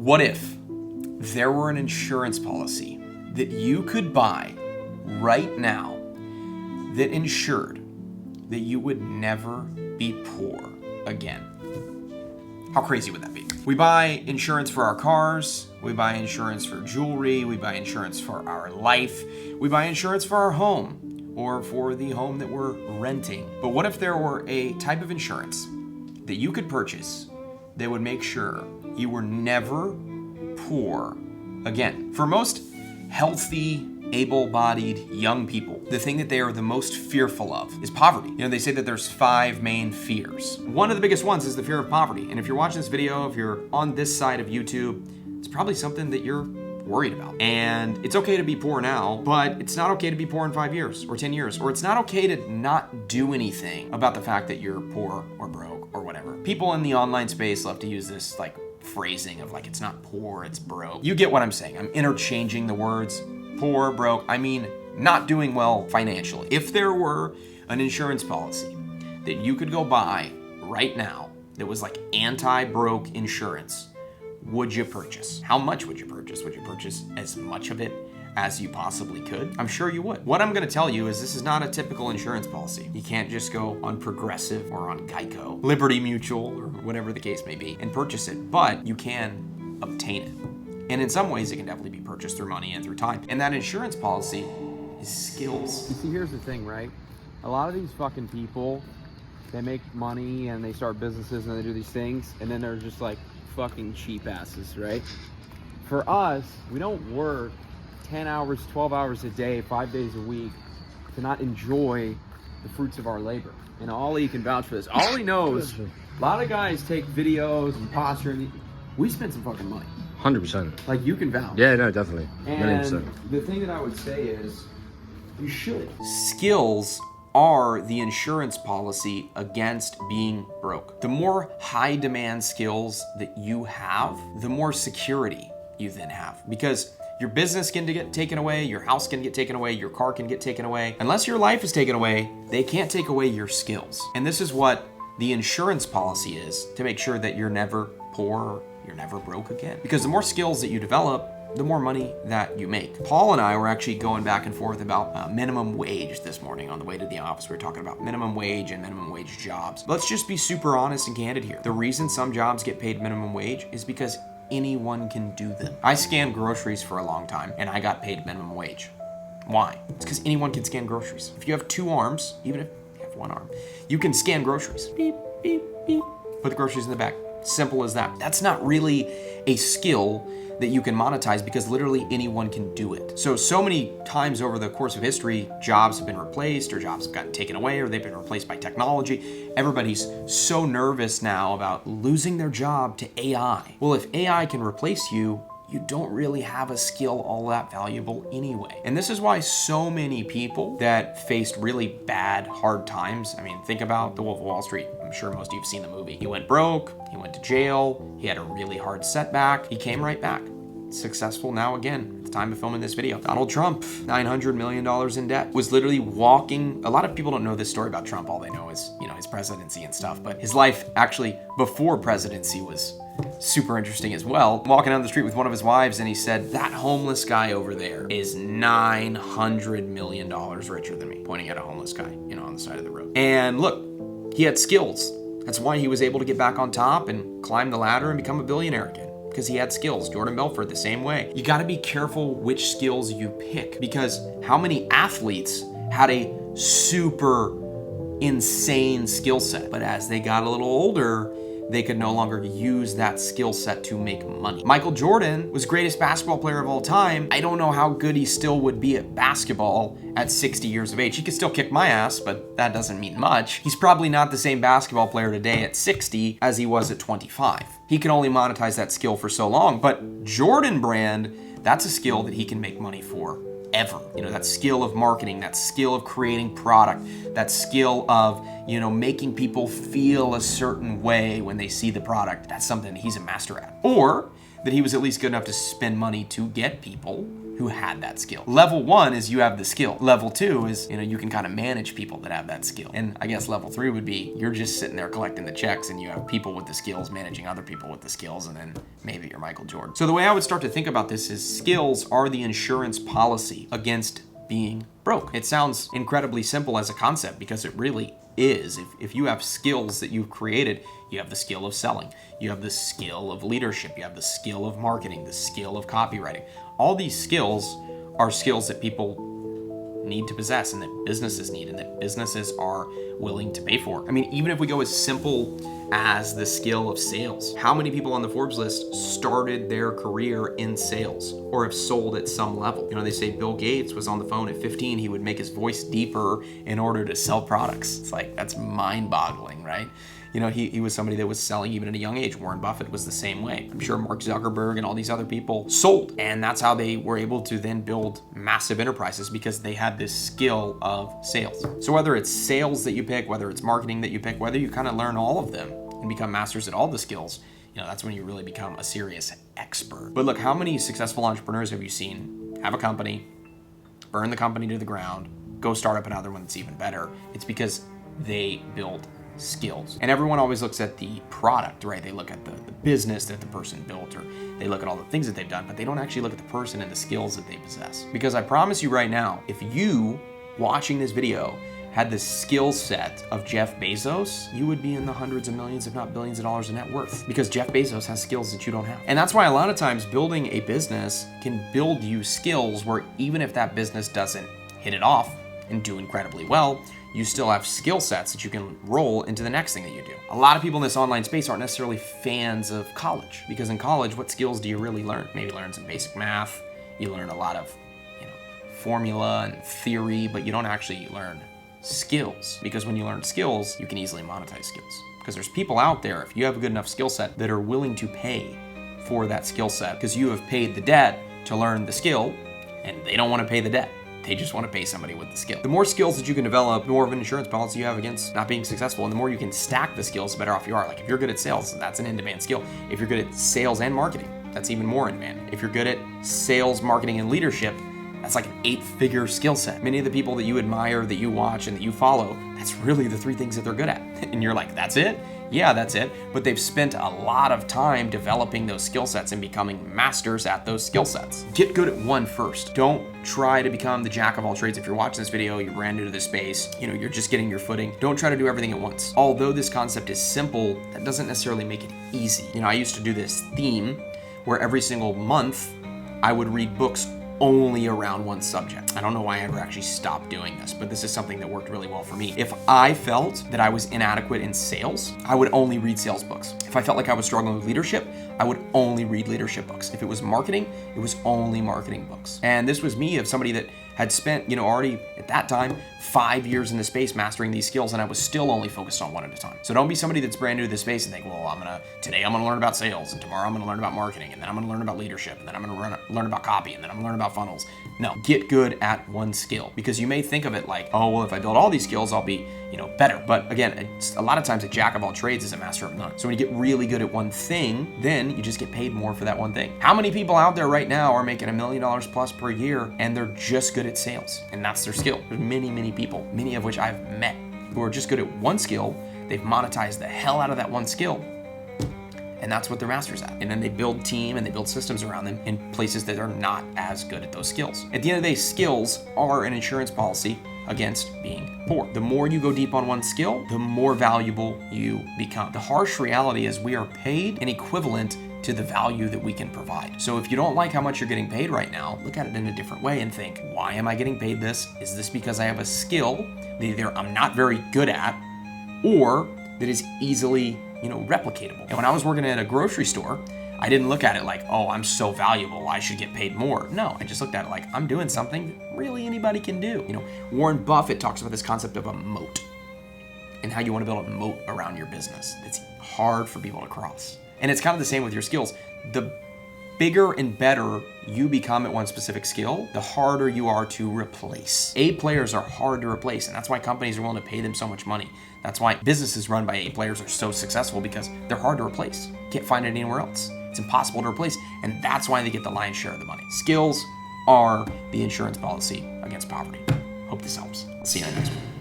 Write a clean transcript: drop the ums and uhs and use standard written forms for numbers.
What if there were an insurance policy that you could buy right now that ensured that you would never be poor again? How crazy would that be? We buy insurance for our cars, we buy insurance for jewelry, we buy insurance for our life, we buy insurance for our home or for the home that we're renting. But what if there were a type of insurance that you could purchase that would make sure you were never poor again? For most healthy, able-bodied young people, the thing that they are the most fearful of is poverty. You know, they say that there's 5 main fears. One of the biggest ones is the fear of poverty. And if you're watching this video, if you're on this side of YouTube, it's probably something that you're worried about. And it's okay to be poor now, but it's not okay to be poor in 5 years or 10 years, or it's not okay to not do anything about the fact that you're poor or broke or whatever. People in the online space love to use this like phrasing of like, it's not poor, it's broke. You get what I'm saying. I'm interchanging the words. Poor, broke, I mean not doing well financially. If there were an insurance policy that you could go buy right now that was like anti-broke insurance, would you purchase? How much would you purchase? Would you purchase as much of it as you possibly could? I'm sure you would. What I'm gonna tell you is this is not a typical insurance policy. You can't just go on Progressive or on Geico, Liberty Mutual, or whatever the case may be, and purchase it, but you can obtain it. And in some ways, it can definitely be purchased through money and through time. And that insurance policy is skills. You see, here's the thing, right? A lot of these fucking people, they make money and they start businesses and they do these things, and then they're just like fucking cheap asses, right? For us, we don't work 10 hours, 12 hours a day, 5 days a week to not enjoy the fruits of our labor. And Ollie can vouch for this. Ollie knows a lot of guys take videos and posture, and we spend some fucking money. 100%. Like, you can vouch. Yeah, no, definitely. And the thing that I would say is, you should. Skills are the insurance policy against being broke. The more high demand skills that you have, the more security you then have. Because your business can get taken away, your house can get taken away, your car can get taken away. Unless your life is taken away, they can't take away your skills. And this is what the insurance policy is, to make sure that you're never poor, you're never broke again. Because the more skills that you develop, the more money that you make. Paul and I were actually going back and forth about minimum wage this morning on the way to the office. We were talking about minimum wage and minimum wage jobs. Let's just be super honest and candid here. The reason some jobs get paid minimum wage is because anyone can do them. I scanned groceries for a long time and I got paid minimum wage. Why? It's because anyone can scan groceries. If you have 2 arms, even if you have 1 arm, you can scan groceries. Beep, beep, beep. Put the groceries in the bag. Simple as that. That's not really a skill that you can monetize because literally anyone can do it. So many times over the course of history, jobs have been replaced or jobs have gotten taken away or they've been replaced by technology. Everybody's so nervous now about losing their job to AI. Well, if AI can replace you, you don't really have a skill all that valuable anyway. And this is why so many people that faced really bad, hard times, I mean, think about The Wolf of Wall Street. I'm sure most of you have seen the movie. He went broke, he went to jail, he had a really hard setback, he came right back. Successful now again at the time of filming this video. Donald Trump, $900 million in debt, was literally walking. A lot of people don't know this story about Trump. All they know is, you know, his presidency and stuff, but his life actually before presidency was super interesting as well. Walking down the street with one of his wives and he said, that homeless guy over there is $900 million richer than me, pointing at a homeless guy, you know, on the side of the road. And look, he had skills. That's why he was able to get back on top and climb the ladder and become a billionaire again. Because he had skills. Jordan Belfort, the same way. You gotta be careful which skills you pick, because how many athletes had a super insane skill set, but as they got a little older, they could no longer use that skill set to make money. Michael Jordan was greatest basketball player of all time. I don't know how good he still would be at basketball at 60 years of age. He could still kick my ass, but that doesn't mean much. He's probably not the same basketball player today at 60 as he was at 25. He can only monetize that skill for so long, but Jordan Brand, that's a skill that he can make money for ever. You know, that skill of marketing, that skill of creating product, that skill of, you know, making people feel a certain way when they see the product. That's something he's a master at. Or that he was at least good enough to spend money to get people who had that skill. Level 1 is you have the skill. Level 2 is, you can kind of manage people that have that skill. And I guess level 3 would be you're just sitting there collecting the checks and you have people with the skills managing other people with the skills, and then maybe you're Michael Jordan. So the way I would start to think about this is skills are the insurance policy against being broke. It sounds incredibly simple as a concept because it really is. If you have skills that you've created, you have the skill of selling, you have the skill of leadership, you have the skill of marketing, the skill of copywriting. All these skills are skills that people need to possess and that businesses need and that businesses are willing to pay for. I mean, even if we go as simple as the skill of sales, how many people on the Forbes list started their career in sales or have sold at some level? They say Bill Gates was on the phone at 15, he would make his voice deeper in order to sell products. It's like, that's mind-boggling, right? He was somebody that was selling even at a young age. Warren Buffett was the same way. I'm sure Mark Zuckerberg and all these other people sold. And that's how they were able to then build massive enterprises, because they had this skill of sales. So whether it's sales that you pick, whether it's marketing that you pick, whether you kind of learn all of them and become masters at all the skills, that's when you really become a serious expert. But look, how many successful entrepreneurs have you seen have a company, burn the company to the ground, go start up another one that's even better? It's because they built skills. And everyone always looks at the product, right? They look at the business that the person built, or they look at all the things that they've done, but they don't actually look at the person and the skills that they possess. Because I promise you right now, if you watching this video had the skill set of Jeff Bezos, you would be in the hundreds of millions, if not billions of dollars in net worth, because Jeff Bezos has skills that you don't have. And that's why a lot of times building a business can build you skills where even if that business doesn't hit it off and do incredibly well, you still have skill sets that you can roll into the next thing that you do. A lot of people in this online space aren't necessarily fans of college, because in college, what skills do you really learn? Maybe learn some basic math, you learn a lot of formula and theory, but you don't actually learn skills, because when you learn skills, you can easily monetize skills. Because there's people out there, if you have a good enough skill set, that are willing to pay for that skill set, because you have paid the debt to learn the skill, and they don't want to pay the debt. They just want to pay somebody with the skill. The more skills that you can develop, the more of an insurance policy you have against not being successful. And the more you can stack the skills, the better off you are. Like if you're good at sales, that's an in-demand skill. If you're good at sales and marketing, that's even more in demand. If you're good at sales, marketing, and leadership, that's like an 8-figure skill set. Many of the people that you admire, that you watch, and that you follow, that's really the 3 things that they're good at. And you're like, that's it? Yeah, that's it. But they've spent a lot of time developing those skill sets and becoming masters at those skill sets. Get good at one first. Don't try to become the jack of all trades. If you're watching this video, you're brand new to this space, you're just getting your footing. Don't try to do everything at once. Although this concept is simple, that doesn't necessarily make it easy. I used to do this theme where every single month I would read books only around one subject. I don't know why I ever actually stopped doing this, but this is something that worked really well for me. If I felt that I was inadequate in sales, I would only read sales books. If I felt like I was struggling with leadership, I would only read leadership books. If it was marketing, it was only marketing books. And this was me, of somebody that had spent, already at that time, 5 years in the space mastering these skills, and I was still only focused on one at a time. So don't be somebody that's brand new to this space and think, well, today I'm gonna learn about sales, and tomorrow I'm gonna learn about marketing, and then I'm gonna learn about leadership, and then I'm gonna learn about copy, and then I'm gonna learn about funnels. No, get good at one skill, because you may think of it like, oh, well, if I build all these skills, I'll be, better. But again, a lot of times a jack of all trades is a master of none. So when you get really good at one thing, then you just get paid more for that one thing. How many people out there right now are making $1 million plus per year, and they're just good at sales, and that's their skill? There's many, many people, many of which I've met, who are just good at one skill. They've monetized the hell out of that one skill, and that's what they're masters at. And then they build team and they build systems around them in places that are not as good at those skills. At the end of the day, skills are an insurance policy against being poor. The more you go deep on one skill, the more valuable you become. The harsh reality is we are paid an equivalent to the value that we can provide. So if you don't like how much you're getting paid right now, look at it in a different way and think, why am I getting paid this? Is this because I have a skill that either I'm not very good at, or that is easily, replicatable? And when I was working at a grocery store, I didn't look at it like, oh, I'm so valuable, I should get paid more. No, I just looked at it like, I'm doing something really anybody can do. Warren Buffett talks about this concept of a moat and how you want to build a moat around your business. It's hard for people to cross. And it's kind of the same with your skills. The bigger and better you become at one specific skill, the harder you are to replace. A players are hard to replace, and that's why companies are willing to pay them so much money. That's why businesses run by A players are so successful, because they're hard to replace. Can't find it anywhere else. It's impossible to replace, and that's why they get the lion's share of the money. Skills, are the insurance policy against poverty. Hope this helps. I'll see you in the next one.